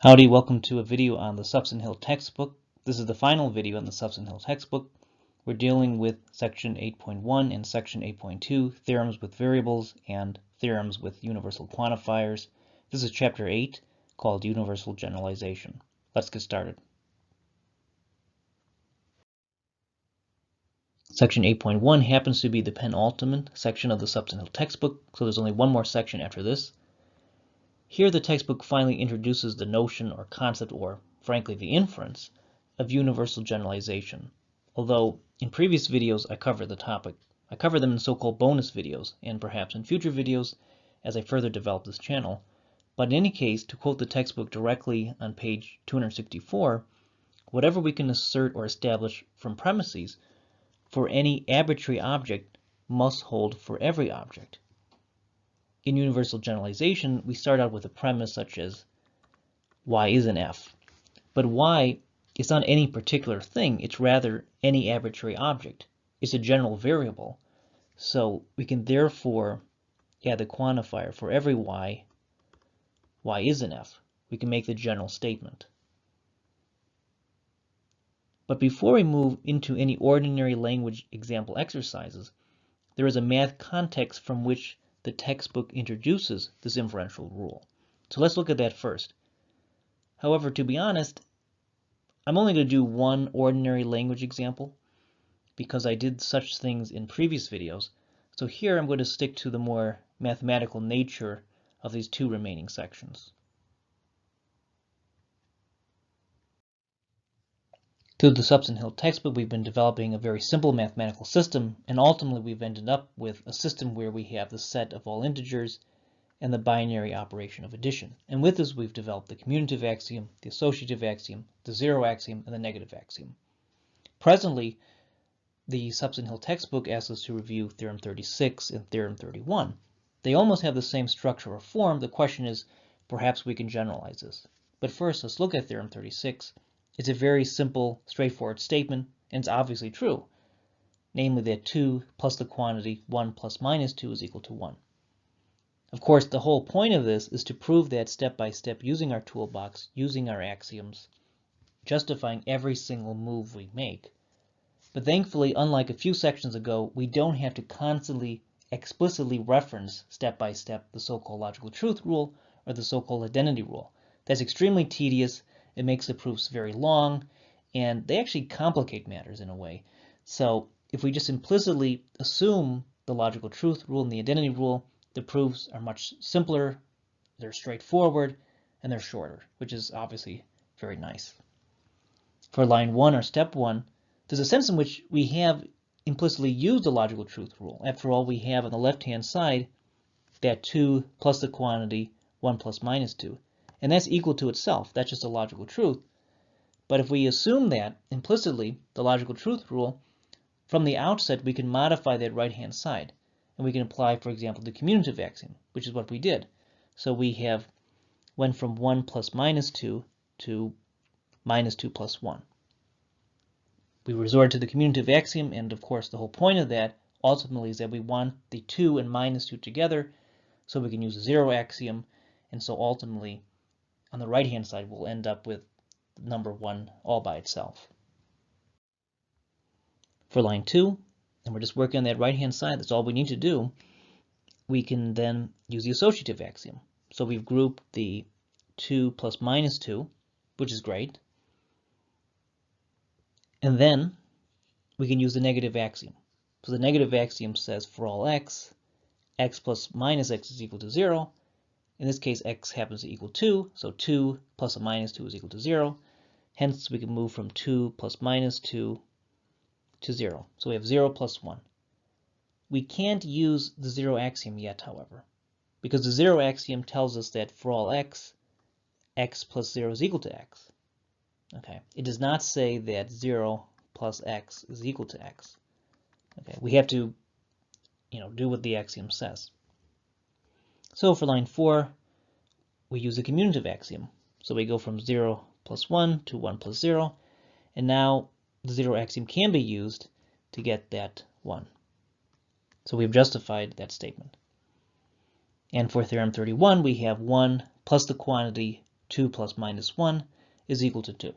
Howdy, welcome to a video on the Suppes and Hill textbook. This is the final video on the Suppes and Hill textbook. We're dealing with section 8.1 and section 8.2, theorems with variables and theorems with universal quantifiers. This is chapter 8 called Universal Generalization. Let's get started. Section 8.1 happens to be the penultimate section of the Suppes and Hill textbook, so there's only one more section after this. Here the textbook finally introduces the notion or concept, or frankly the inference, of universal generalization. Although in previous videos I covered the topic. I cover them in so-called bonus videos, and perhaps in future videos as I further develop this channel. But in any case, to quote the textbook directly on page 264, whatever we can assert or establish from premises for any arbitrary object must hold for every object. In universal generalization, we start out with a premise such as y is an f. But y is not any particular thing, it's rather any arbitrary object. It's a general variable. So we can therefore add the quantifier for every y is an f. We can make the general statement. But before we move into any ordinary language example exercises, there is a math context from which the textbook introduces this inferential rule. So let's look at that first. However, to be honest, I'm only going to do one ordinary language example because I did such things in previous videos. So here I'm going to stick to the more mathematical nature of these two remaining sections. Through the Suppes and Hill textbook, we've been developing a very simple mathematical system, and ultimately we've ended up with a system where we have the set of all integers and the binary operation of addition. And with this, we've developed the commutative axiom, the associative axiom, the zero axiom, and the negative axiom. Presently, the Suppes and Hill textbook asks us to review Theorem 36 and Theorem 31. They almost have the same structure or form. The question is, perhaps we can generalize this. But first, let's look at Theorem 36. It's a very simple, straightforward statement, and it's obviously true, namely that 2 plus the quantity 1 plus minus 2 is equal to 1. Of course, the whole point of this is to prove that step by step using our toolbox, using our axioms, justifying every single move we make. But thankfully, unlike a few sections ago, we don't have to constantly, explicitly reference step by step the so-called logical truth rule or the so-called identity rule. That's extremely tedious. It makes the proofs very long, and they actually complicate matters in a way. So if we just implicitly assume the logical truth rule and the identity rule, the proofs are much simpler, they're straightforward, and they're shorter, which is obviously very nice. For line 1 or step 1, there's a sense in which we have implicitly used the logical truth rule. After all, we have on the left-hand side that 2 plus the quantity 1 plus minus 2. And that's equal to itself. That's just a logical truth. But if we assume that implicitly, the logical truth rule, from the outset we can modify that right-hand side. And we can apply, for example, the commutative axiom, which is what we did. So we went from 1 plus minus 2 to minus 2 plus 1. We resort to the commutative axiom, and of course the whole point of that ultimately is that we want the 2 and minus 2 together, so we can use the zero axiom, and so ultimately on the right-hand side, we'll end up with number 1 all by itself. For line 2, and we're just working on that right-hand side, that's all we need to do, we can then use the associative axiom. So we've grouped the 2 plus minus 2, which is great. And then we can use the negative axiom. So the negative axiom says for all x plus minus x is equal to 0. In this case, x happens to equal 2, so 2 plus a minus 2 is equal to 0. Hence, we can move from 2 plus minus 2 to 0. So we have 0 plus 1. We can't use the zero axiom yet, however, because the zero axiom tells us that for all x plus 0 is equal to x. Okay. It does not say that 0 plus x is equal to x. Okay. We have to, do what the axiom says. So for line 4, we use the commutative axiom. So we go from 0 plus 1 to 1 plus 0. And now the zero axiom can be used to get that 1. So we've justified that statement. And for theorem 31, we have 1 plus the quantity 2 plus minus 1 is equal to 2.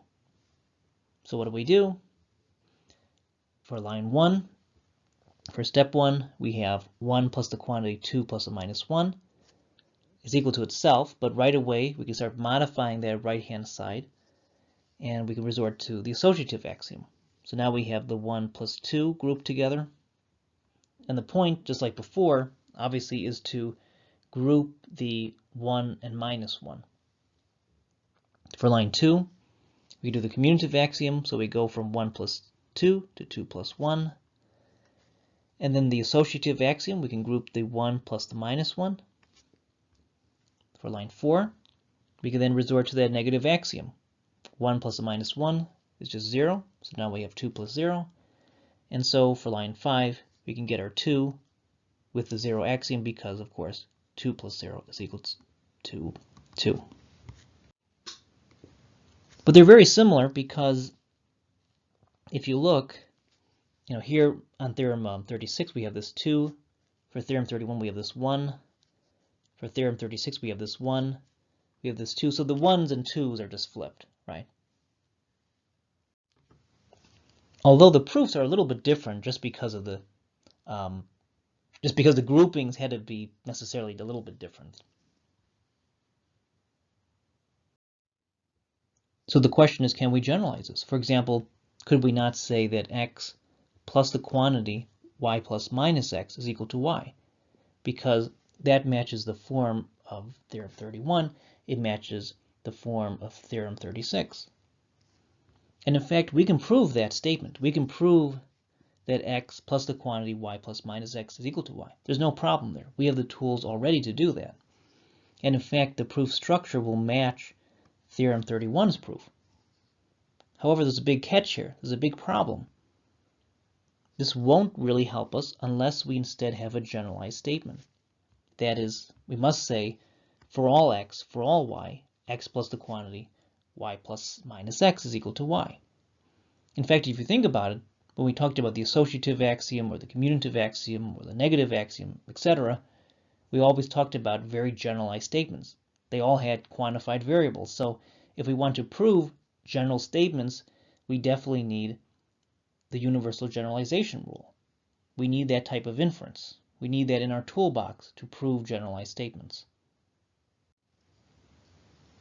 So what do we do? For line 1, for step 1, we have 1 plus the quantity 2 plus a minus 1 is equal to itself, but right away we can start modifying that right-hand side, and we can resort to the associative axiom. So now we have the 1 plus 2 grouped together, and the point, just like before, obviously is to group the 1 and minus 1. For line 2, we do the commutative axiom, so we go from 1 plus 2 to 2 plus 1. And then the associative axiom, we can group the 1 plus the minus 1. For line 4, we can then resort to that negative axiom. 1 plus a minus 1 is just 0, so now we have 2 plus 0. And so for line 5, we can get our 2 with the 0 axiom because, of course, 2 plus 0 is equal to 2. But they're very similar because if you look, here on Theorem 36 we have this 2. For Theorem 31 we have this 1. For Theorem 36 we have this 1. We have this 2. So the 1s and 2s are just flipped, right? Although the proofs are a little bit different just because of the groupings had to be necessarily a little bit different. So the question is, can we generalize this? For example, could we not say that x plus the quantity y plus minus x is equal to y? Because that matches the form of Theorem 31. It matches the form of Theorem 36. And in fact, we can prove that statement. We can prove that x plus the quantity y plus minus x is equal to y. There's no problem there. We have the tools already to do that. And in fact, the proof structure will match Theorem 31's proof. However, there's a big catch here. There's a big problem. This won't really help us unless we instead have a generalized statement. That is, we must say, for all x, for all y, x plus the quantity y plus minus x is equal to y. In fact, if you think about it, when we talked about the associative axiom or the commutative axiom or the negative axiom, etc., we always talked about very generalized statements. They all had quantified variables. So if we want to prove general statements, we definitely need the universal generalization rule. We need that type of inference. We need that in our toolbox to prove generalized statements.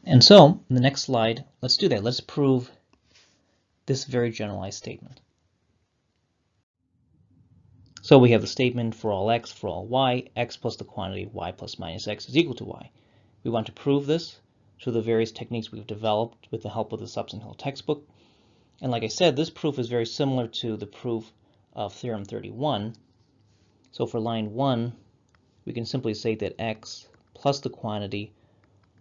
And so, in the next slide, let's do that. Let's prove this very generalized statement. So we have the statement for all x, for all y, x plus the quantity y plus minus x is equal to y. We want to prove this through the various techniques we've developed with the help of the Suppes and Hill textbook. And like I said, this proof is very similar to the proof of Theorem 31. So for line 1, we can simply say that x plus the quantity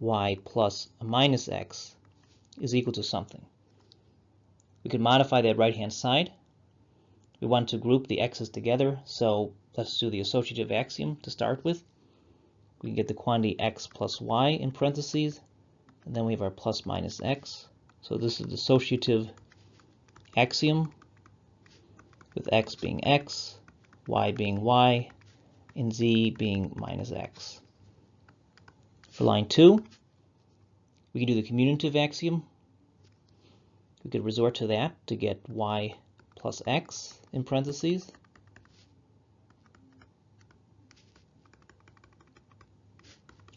y plus a minus x is equal to something. We could modify that right-hand side. We want to group the x's together, so let's do the associative axiom to start with. We can get the quantity x plus y in parentheses, and then we have our plus minus x. So this is the associative axiom, with x being x, y being y, and z being minus x. For line 2, we can do the commutative axiom. We could resort to that to get y plus x in parentheses.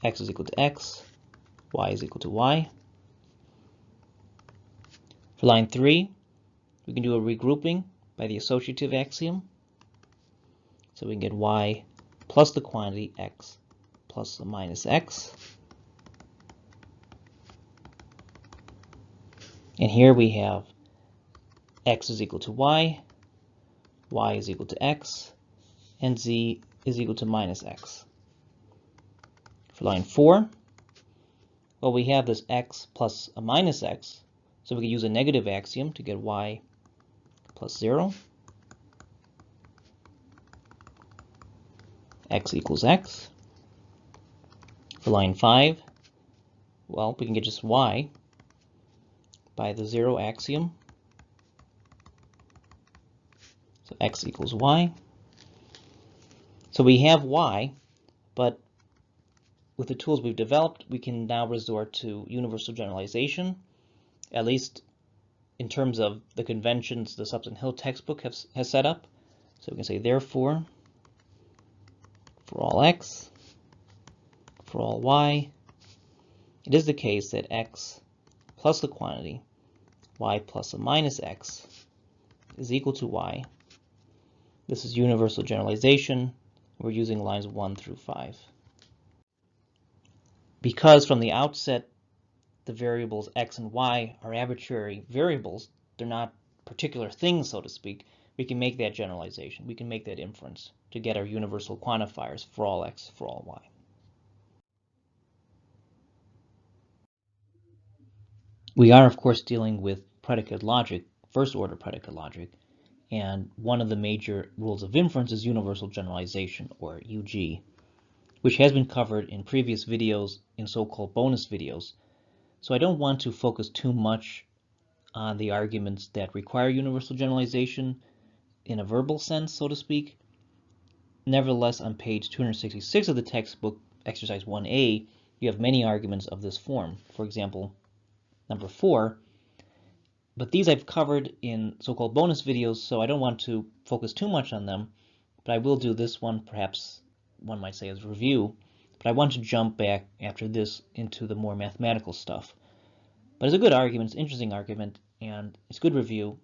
X is equal to x, y is equal to y. For line 3, we can do a regrouping by the associative axiom. So we can get y plus the quantity x plus a minus x. And here we have x is equal to y is equal to x, and z is equal to minus x. For line 4, well, we have this x plus a minus x, so we can use a negative axiom to get y plus 0. X equals x. For line 5, well, we can get just y by the 0 axiom. So x equals y. So we have y, but with the tools we've developed, we can now resort to universal generalization, at least in terms of the conventions the Suppes and Hill textbook has set up. So we can say, therefore, for all x, for all y, it is the case that x plus the quantity y plus or minus x is equal to y. This is universal generalization. We're using lines 1 through 5. Because from the outset, the variables x and y are arbitrary variables, they're not particular things, so to speak, we can make that generalization. We can make that inference to get our universal quantifiers for all x, for all y. We are, of course, dealing with predicate logic, first order predicate logic, and one of the major rules of inference is universal generalization, or UG, which has been covered in previous videos, in so-called bonus videos. So I don't want to focus too much on the arguments that require universal generalization in a verbal sense, so to speak. Nevertheless, on page 266 of the textbook, exercise 1A, you have many arguments of this form. For example, number 4. But these I've covered in so-called bonus videos, so I don't want to focus too much on them. But I will do this one, perhaps one might say, as a review. But I want to jump back after this into the more mathematical stuff. But it's a good argument, it's an interesting argument, and it's a good review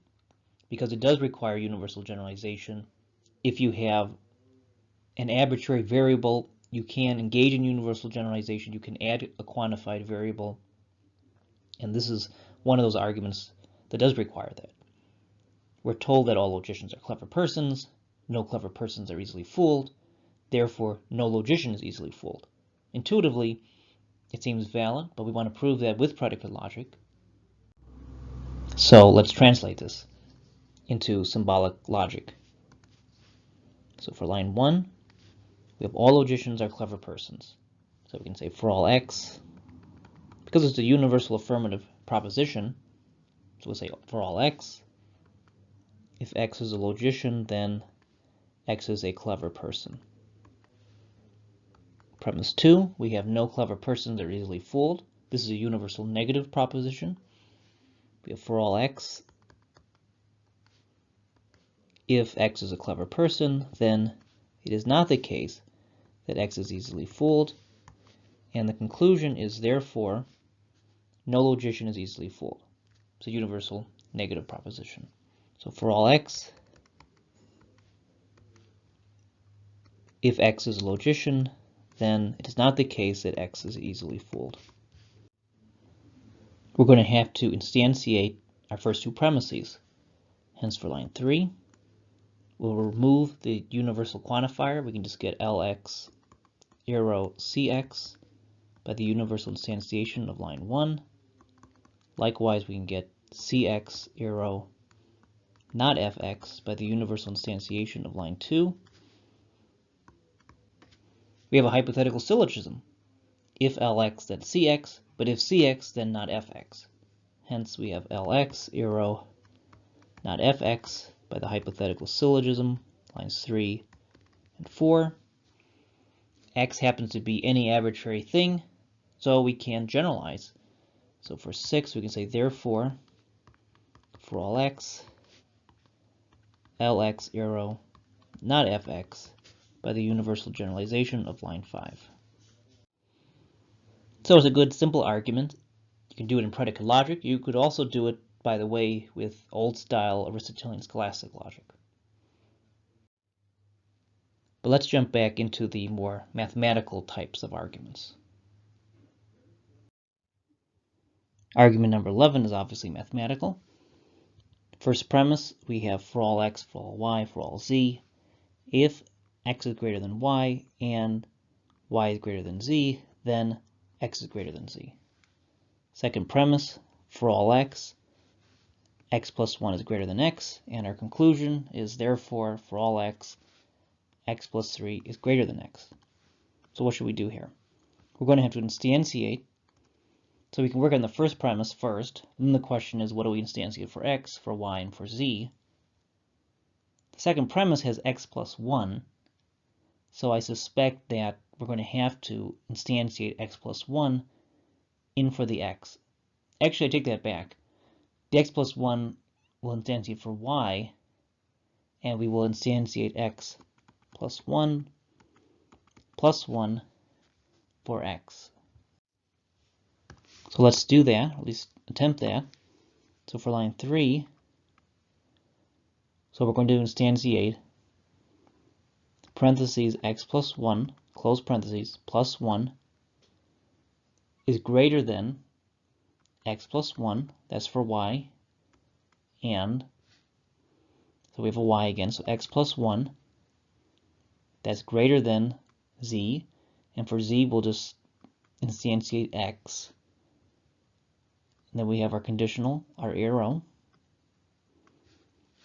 because it does require universal generalization. If you have an arbitrary variable, you can engage in universal generalization. You can add a quantified variable. And this is one of those arguments that does require that. We're told that all logicians are clever persons. No clever persons are easily fooled. Therefore, no logician is easily fooled. Intuitively, it seems valid, but we want to prove that with predicate logic. So let's translate this into symbolic logic. So for line 1, we have all logicians are clever persons. So we can say for all x, because it's a universal affirmative proposition, so we'll say for all x, if x is a logician, then x is a clever person. Premise 2, we have no clever persons are easily fooled. This is a universal negative proposition. We have for all x, if x is a clever person, then it is not the case that x is easily fooled. And the conclusion is therefore no logician is easily fooled. It's a universal negative proposition. So for all x, if x is a logician, then it is not the case that x is easily fooled. We're going to have to instantiate our first two premises. Hence for line 3, we'll remove the universal quantifier. We can just get Lx arrow Cx by the universal instantiation of line 1. Likewise, we can get Cx arrow not Fx by the universal instantiation of line 2. We have a hypothetical syllogism. If Lx, then Cx, but if Cx, then not Fx. Hence, we have Lx arrow not Fx by the hypothetical syllogism, lines 3 and 4. X happens to be any arbitrary thing, so we can generalize. So for 6, we can say therefore, for all x, Lx arrow not Fx by the universal generalization of line 5. So it's a good simple argument. You can do it in predicate logic. You could also do it, by the way, with old-style Aristotelian scholastic logic. But let's jump back into the more mathematical types of arguments. Argument number 11 is obviously mathematical. First premise, we have for all x, for all y, for all z, if x is greater than y and y is greater than z, then x is greater than z. Second premise, for all x, x plus 1 is greater than x, and our conclusion is therefore for all x, x plus 3 is greater than x. So what should we do here? We're going to have to instantiate. So we can work on the first premise first. Then the question is, what do we instantiate for x, for y, and for z? The second premise has x plus 1. So I suspect that we're going to have to instantiate x plus 1 in for the x. Actually, I take that back. The x plus 1 will instantiate for y, and we will instantiate x plus 1 for x. So let's do that, or at least attempt that. So for line 3, so we're going to instantiate parentheses x plus 1, close parentheses, plus 1 is greater than x plus 1, that's for y, and so we have a y again, so x plus 1, that's greater than z, and for z we'll just instantiate x. And then we have our conditional, our arrow.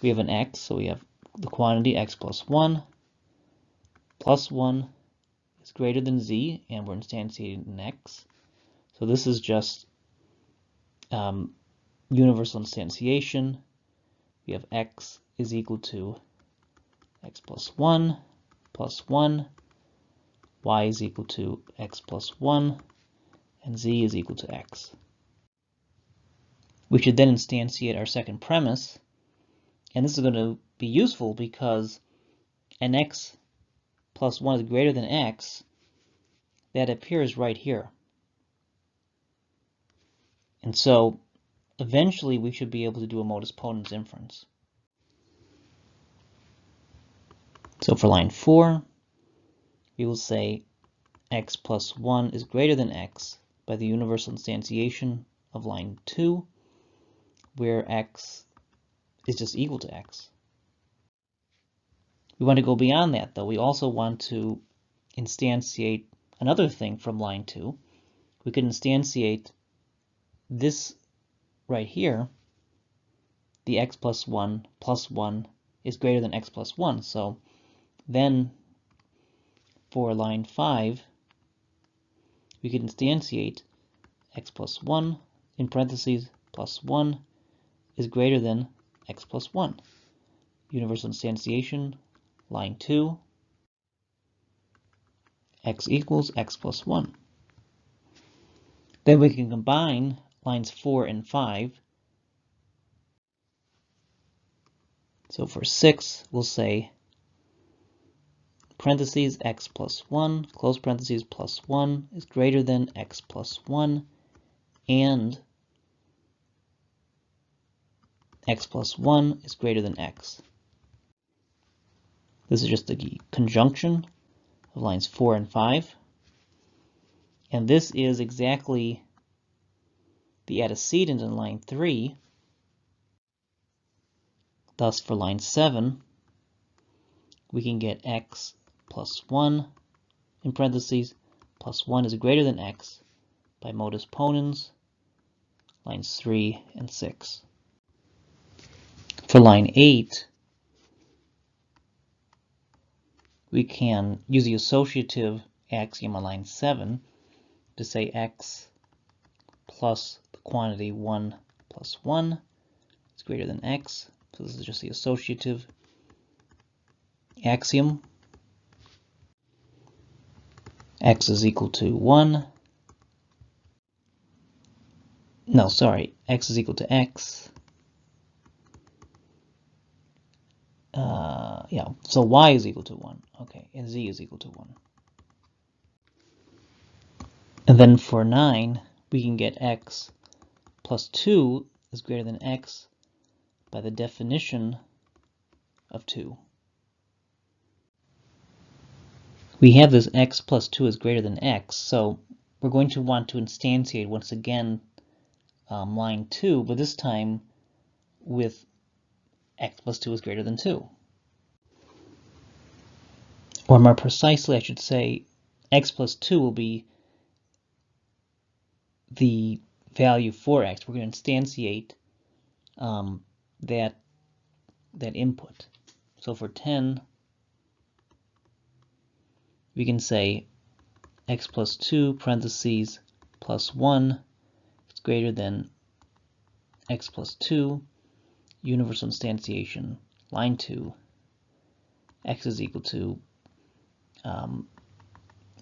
We have an x, so we have the quantity x plus 1 is greater than z, and we're instantiating an x. So this is just universal instantiation. We have x is equal to x plus 1, y is equal to x plus 1, and z is equal to x. We should then instantiate our second premise, and this is going to be useful because an x plus 1 is greater than x, that appears right here. And so eventually we should be able to do a modus ponens inference. So for line 4, we will say x plus 1 is greater than x by the universal instantiation of line 2, where x is just equal to x. We want to go beyond that, though. We also want to instantiate another thing from line 2. We can instantiate this right here, the x plus 1 is greater than x plus 1. So then for line 5, we can instantiate x plus 1 in parentheses plus 1 is greater than x plus 1. Universal instantiation, line 2, x equals x plus 1. Then we can combine lines 4 and 5. So for 6, we'll say parentheses x plus 1, close parentheses, plus 1 is greater than x plus 1, and x plus 1 is greater than x. This is just the conjunction of lines 4 and 5. And this is exactly the antecedent in line 3. Thus, for line 7, we can get x plus 1 in parentheses plus 1 is greater than x by modus ponens, lines 3 and 6. For line 8, we can use the associative axiom on line 7 to say x plus the quantity 1 plus 1 is greater than x. So this is just the associative axiom. X is equal to 1. No, sorry, x is equal to x. Yeah, so y is equal to 1. Okay, and z is equal to 1. And then for 9, we can get x plus 2 is greater than x by the definition of 2. We have this x plus 2 is greater than x, so we're going to want to instantiate once again line 2, but this time with x plus 2 is greater than 2. Or more precisely, I should say, x plus 2 will be the value for x. We're going to instantiate that input. So for 10, we can say x plus 2 parentheses plus 1 is greater than x plus 2, universal instantiation, line 2, x is equal to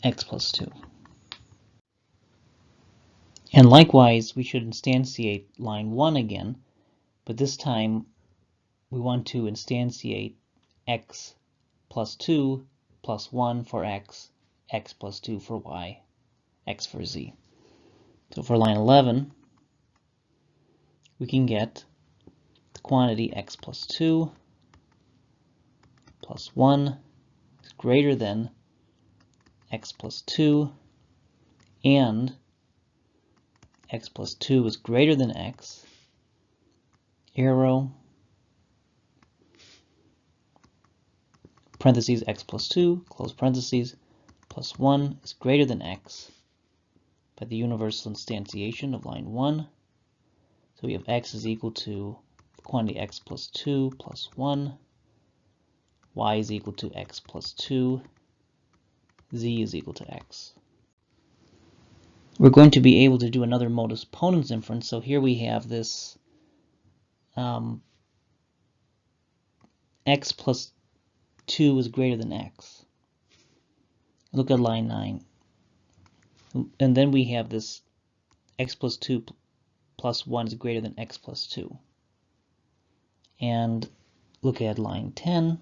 x plus 2. And likewise, we should instantiate line 1 again, but this time we want to instantiate x plus 2 plus 1 for x, x plus 2 for y, x for z. So for line 11, we can get the quantity x plus 2 plus 1 is greater than x plus 2, and x plus 2 is greater than x, arrow, parentheses x plus 2, close parentheses, plus 1 is greater than x by the universal instantiation of line 1. So we have x is equal to the quantity x plus 2 plus 1, y is equal to x plus 2, z is equal to x. We're going to be able to do another modus ponens inference. So here we have this x plus 2 is greater than x. Look at line 9. And then we have this x plus 2 plus 1 is greater than x plus 2. And look at line 10.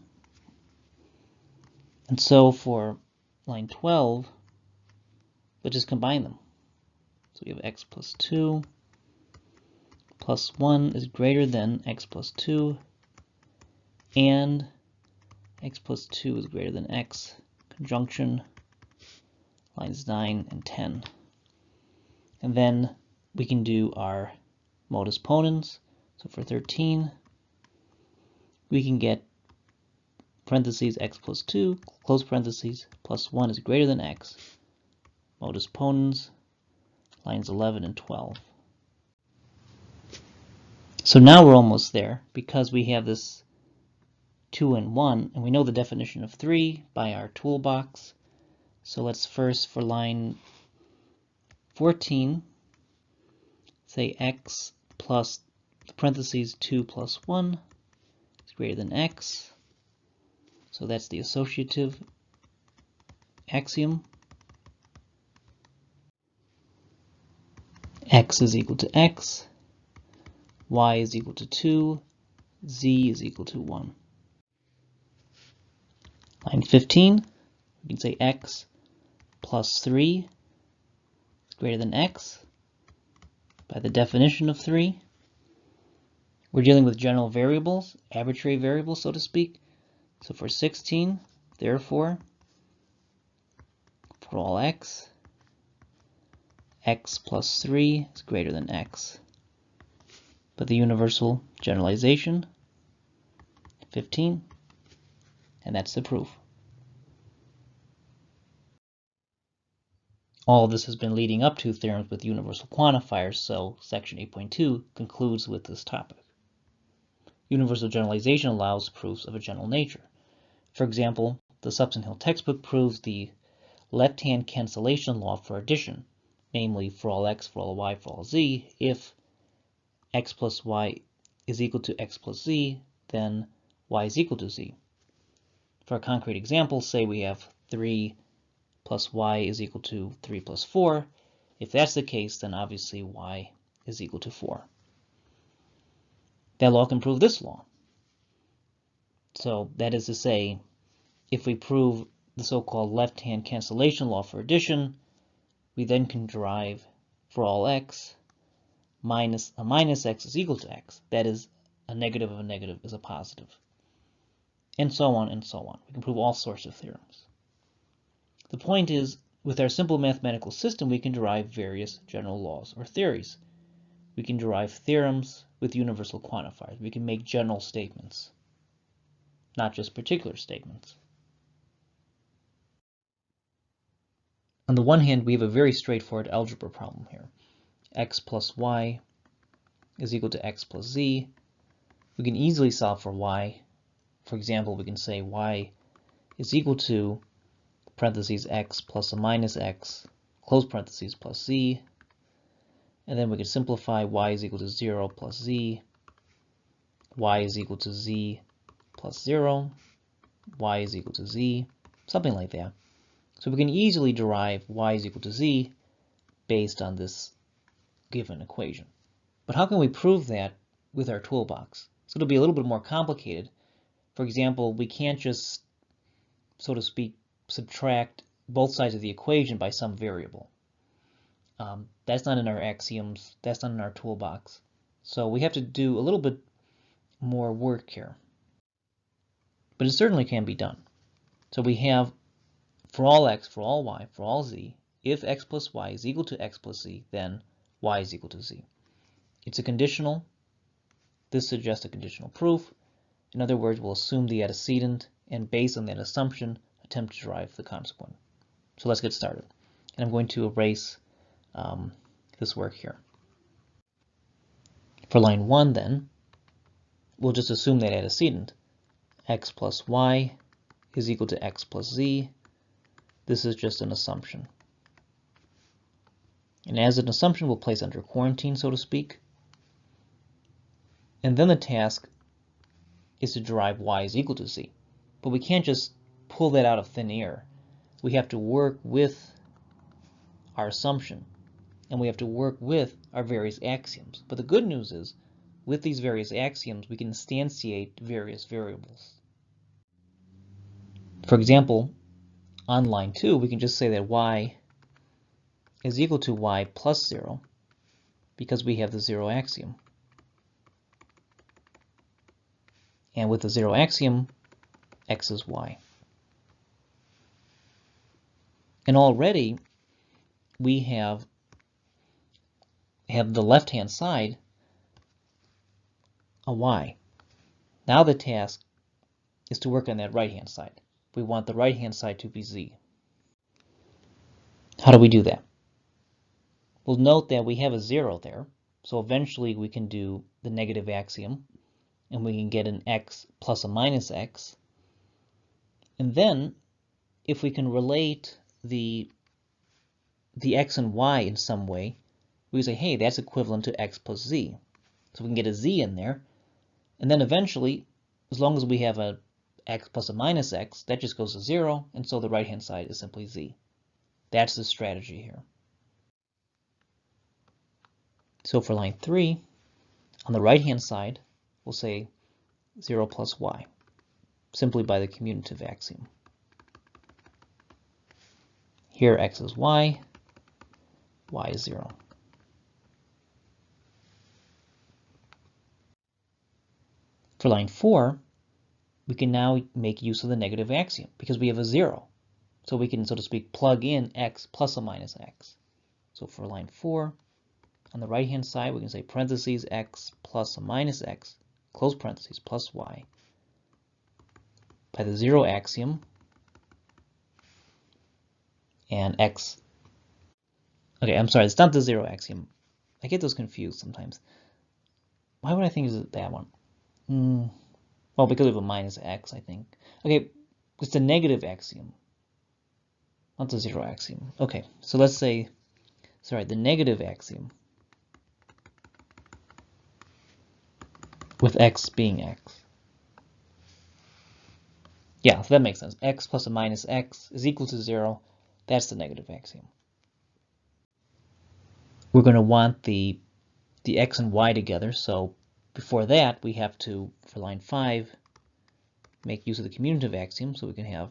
And so for line 12, we'll just combine them. So we have x plus 2 plus 1 is greater than x plus 2, and x plus 2 is greater than x, conjunction, lines 9 and 10. And then we can do our modus ponens. So for 13, we can get parentheses x plus 2, close parentheses, plus 1 is greater than x, modus ponens, lines 11 and 12. So now we're almost there, because we have this 2 and 1, and we know the definition of 3 by our toolbox. So let's first, for line 14, say x plus parentheses 2 plus 1 is greater than x. So that's the associative axiom. X is equal to x, y is equal to 2, z is equal to 1. Line 15, we can say x plus 3 is greater than x by the definition of 3. We're dealing with general variables, arbitrary variables, so to speak. So for 16, therefore, for all x, x plus 3 is greater than x. But the universal generalization, 15, and that's the proof. All of this has been leading up to theorems with universal quantifiers, so section 8.2 concludes with this topic. Universal generalization allows proofs of a general nature. For example, the Suppes and Hill textbook proves the left-hand cancellation law for addition, namely for all x, for all y, for all z. If x plus y is equal to x plus z, then y is equal to z. For a concrete example, say we have 3 plus y is equal to 3 plus 4. If that's the case, then obviously y is equal to 4. That law can prove this law. So that is to say, if we prove the so-called left-hand cancellation law for addition, we then can derive for all x minus a minus x is equal to x. That is, a negative of a negative is a positive. And so on and so on. We can prove all sorts of theorems. The point is, with our simple mathematical system, we can derive various general laws or theories. We can derive theorems with universal quantifiers. We can make general statements, not just particular statements. On the one hand, we have a very straightforward algebra problem here. X plus y is equal to x plus z. We can easily solve for y. For example, we can say y is equal to parentheses x plus a minus x, close parentheses, plus z. And then we can simplify y is equal to 0 plus z, y is equal to z plus 0, y is equal to z, something like that. So we can easily derive y is equal to z based on this given equation. But how can we prove that with our toolbox? So it'll be a little bit more complicated. For example, we can't just, so to speak, subtract both sides of the equation by some variable. That's not in our axioms, that's not in our toolbox. So we have to do a little bit more work here. But it certainly can be done. So we have for all x, for all y, for all z, if x plus y is equal to x plus z, then y is equal to z. It's a conditional. This suggests a conditional proof. In other words, we'll assume the antecedent, and based on that assumption, attempt to derive the consequent. So let's get started. And I'm going to erase this work here. For line 1, then, we'll just assume that antecedent, x plus y is equal to x plus z. This is just an assumption. And as an assumption, we'll place under quarantine, so to speak. And then the task is to derive y is equal to z. But we can't just pull that out of thin air. We have to work with our assumption, and we have to work with our various axioms. But the good news is, with these various axioms, we can instantiate various variables. For example, on line 2, we can just say that y is equal to y plus 0 because we have the 0 axiom. And with the 0 axiom, x is y. And already we have the left-hand side a y. Now the task is to work on that right-hand side. We want the right-hand side to be z. How do we do that? We'll note that we have a 0 there, so eventually we can do the negative axiom, and we can get an x plus a minus x. And then, if we can relate the x and y in some way, we say, hey, that's equivalent to x plus z. So we can get a z in there, and then eventually, as long as we have a x plus a minus x, that just goes to 0, and so the right-hand side is simply z. That's the strategy here. So for line 3, on the right-hand side, we'll say 0 plus y, simply by the commutative axiom. Here x is y is 0. For line 4, we can now make use of the negative axiom because we have a 0. So we can, so to speak, plug in x plus or minus x. So for line 4, on the right-hand side, we can say parentheses x plus or minus x, close parentheses, plus y, by the 0 axiom, and x. Okay, I'm sorry, it's not the 0 axiom. I get those confused sometimes. Why would I think it's that one? Well, because of a minus x, I think. Okay, it's the negative axiom, not the 0 axiom. Okay, so let's say, sorry, the negative axiom with x being x. Yeah, so that makes sense. X plus or minus x is equal to 0. That's the negative axiom. We're going to want the x and y together, so before that, we have to, for line 5, make use of the commutative axiom, so we can have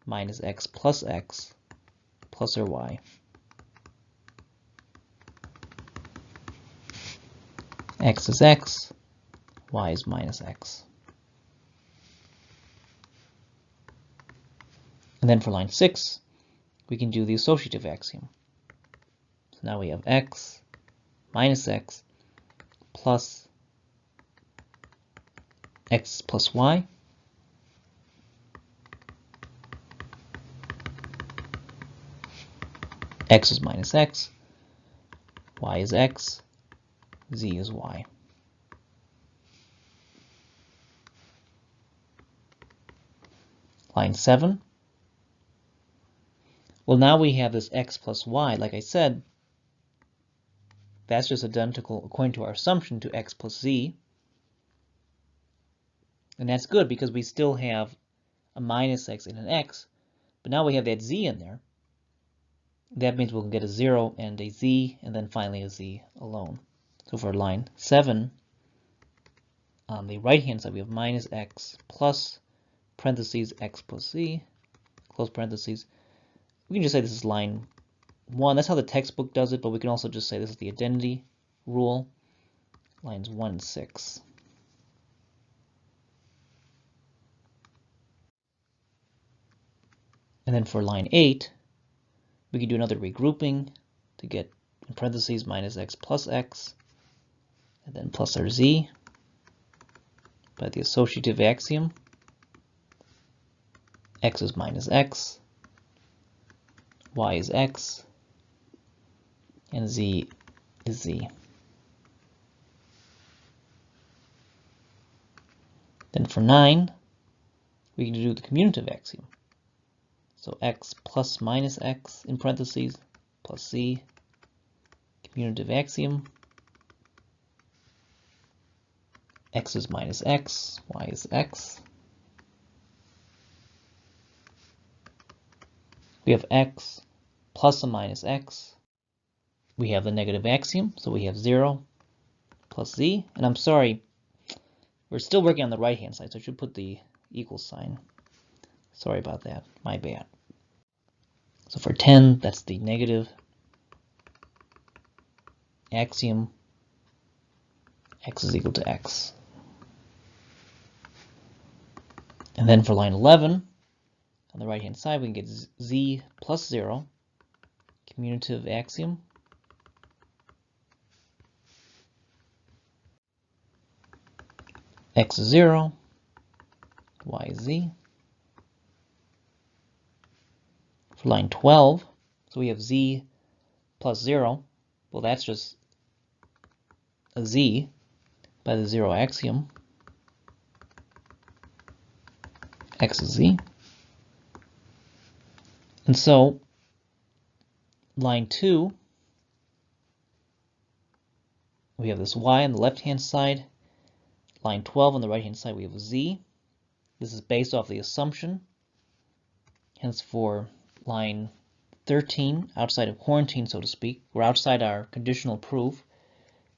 minus x plus or y x is x, y is minus x. And then for line 6, we can do the associative axiom. So now we have x minus x plus x plus y x is minus x, y is x, z is y. Line 7. Well, now we have this x plus y. Like I said, that's just identical, according to our assumption, to x plus z. And that's good because we still have a minus x and an x, But now we have that z in there. That means we'll get a 0 and a z, and then finally a z alone. So for line 7, on the right-hand side, we have minus x plus parentheses x plus z, close parentheses. We can just say this is line 1. That's how the textbook does it, but we can also just say this is the identity rule, lines 1 and 6. And then for line 8, we can do another regrouping to get, in parentheses, minus x plus x, and then plus our z by the associative axiom. X is minus x, y is x, and z is z. Then for 9, we can do the commutative axiom. So x plus minus x, in parentheses, plus z, commutative axiom. X is minus x, y is x. We have x plus or minus x. We have the negative axiom, so we have 0 plus z. And I'm sorry, we're still working on the right-hand side, so I should put the equal sign. Sorry about that, my bad. So for 10, that's the negative axiom, x is equal to x. And then for line 11, on the right-hand side, we can get z plus 0, commutative axiom. X is 0, y is z. For line 12, so we have z plus 0. Well, that's just a z by the 0 axiom. X is z. And so, line 2, we have this y on the left-hand side. Line 12 on the right-hand side, we have a z. This is based off the assumption. Hence, for line 13, outside of quarantine, so to speak, we're outside our conditional proof.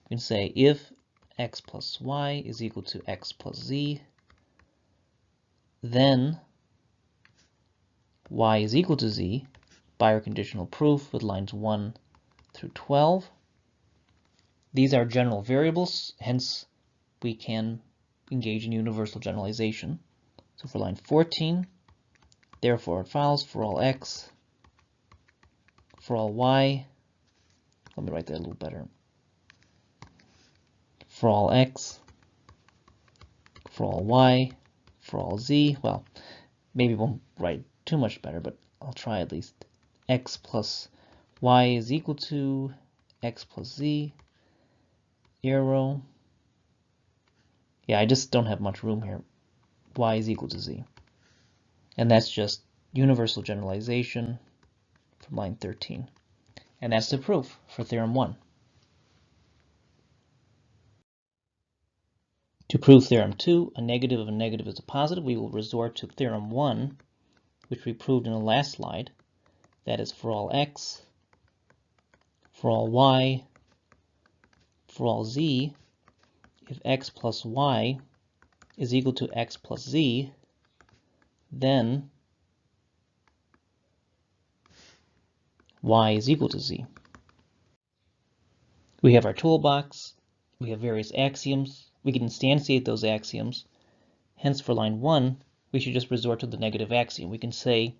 We can say if x plus y is equal to x plus z, then y is equal to z by our conditional proof with lines 1 through 12. These are general variables, hence we can engage in universal generalization. So for line 14, therefore it follows for all x, for all y, let me write that a little better, for all x, for all y, for all z, well, maybe won't write too much better, but I'll try at least. X plus y is equal to x plus z, arrow. Yeah, I just don't have much room here. Y is equal to z. And that's just universal generalization from line 13. And that's the proof for theorem 1. To prove theorem 2, a negative of a negative is a positive, we will resort to theorem 1, which we proved in the last slide. That is for all x, for all y, for all z, if x plus y is equal to x plus z, then y is equal to z. We have our toolbox, we have various axioms, we can instantiate those axioms. Hence for line 1, we should just resort to the negative axiom. We can say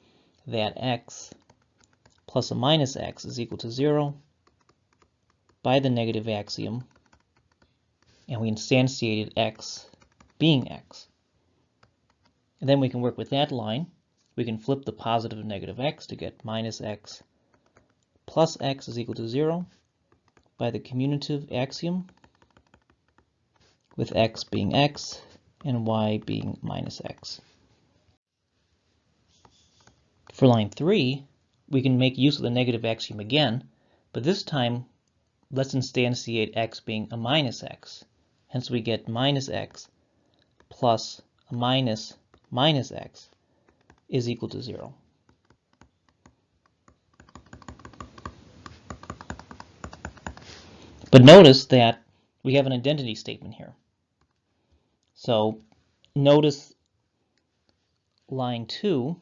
that x plus or minus x is equal to 0 by the negative axiom, and we instantiated x being x. And then we can work with that line. We can flip the positive and negative x to get minus x plus x is equal to 0 by the commutative axiom, with x being x and y being minus x. For line 3, we can make use of the negative axiom again, but this time let's instantiate x being a minus x. Hence we get minus x plus a minus minus x is equal to 0. But notice that we have an identity statement here. So notice line 2,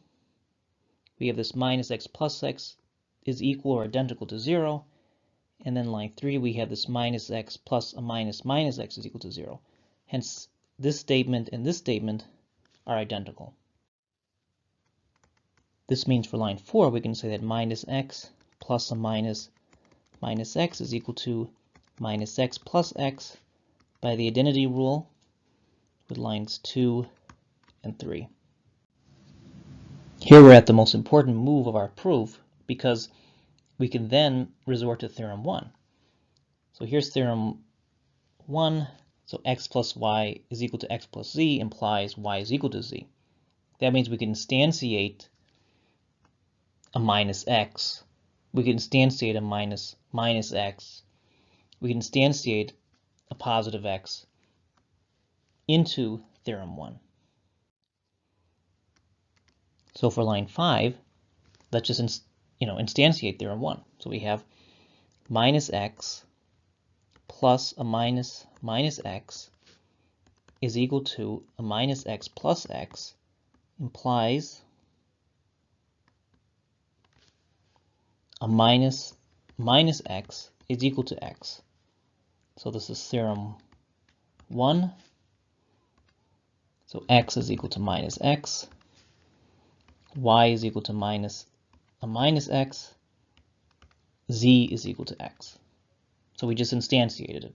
we have this minus x plus x is equal or identical to 0. And then line 3, we have this minus x plus a minus minus x is equal to 0. Hence, this statement and this statement are identical. This means for line 4, we can say that minus x plus a minus minus x is equal to minus x plus x by the identity rule with lines 2 and 3. Here we're at the most important move of our proof, because we can then resort to theorem 1. So here's theorem 1. So x plus y is equal to x plus z implies y is equal to z. That means we can instantiate a minus x. We can instantiate a minus minus x. We can instantiate a positive x into theorem 1. So for line 5, let's just instantiate theorem 1. So we have minus x plus a minus minus x is equal to a minus x plus x implies a minus minus x is equal to x. So this is theorem 1. So x is equal to minus x, y is equal to minus a minus x, z is equal to x. So we just instantiated it.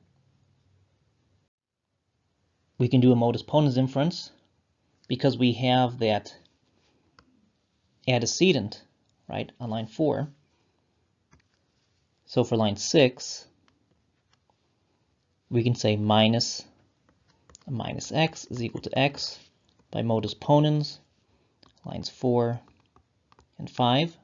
We can do a modus ponens inference because we have that antecedent, right, on line 4. So for line 6, we can say minus a minus x is equal to x by modus ponens, lines 4 and 5.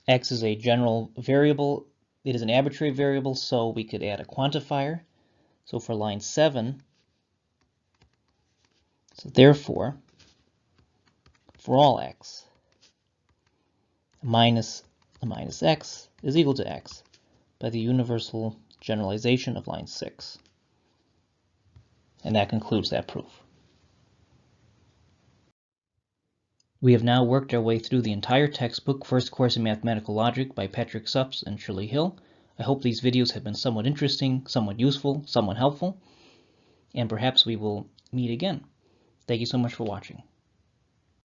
X is a general variable. It is an arbitrary variable, so we could add a quantifier. So for line 7, so therefore, for all x, minus a minus x is equal to x by the universal generalization of line 6. And that concludes that proof. We have now worked our way through the entire textbook, First Course in Mathematical Logic by Patrick Suppes and Shirley Hill. I hope these videos have been somewhat interesting, somewhat useful, somewhat helpful, and perhaps we will meet again. Thank you so much for watching.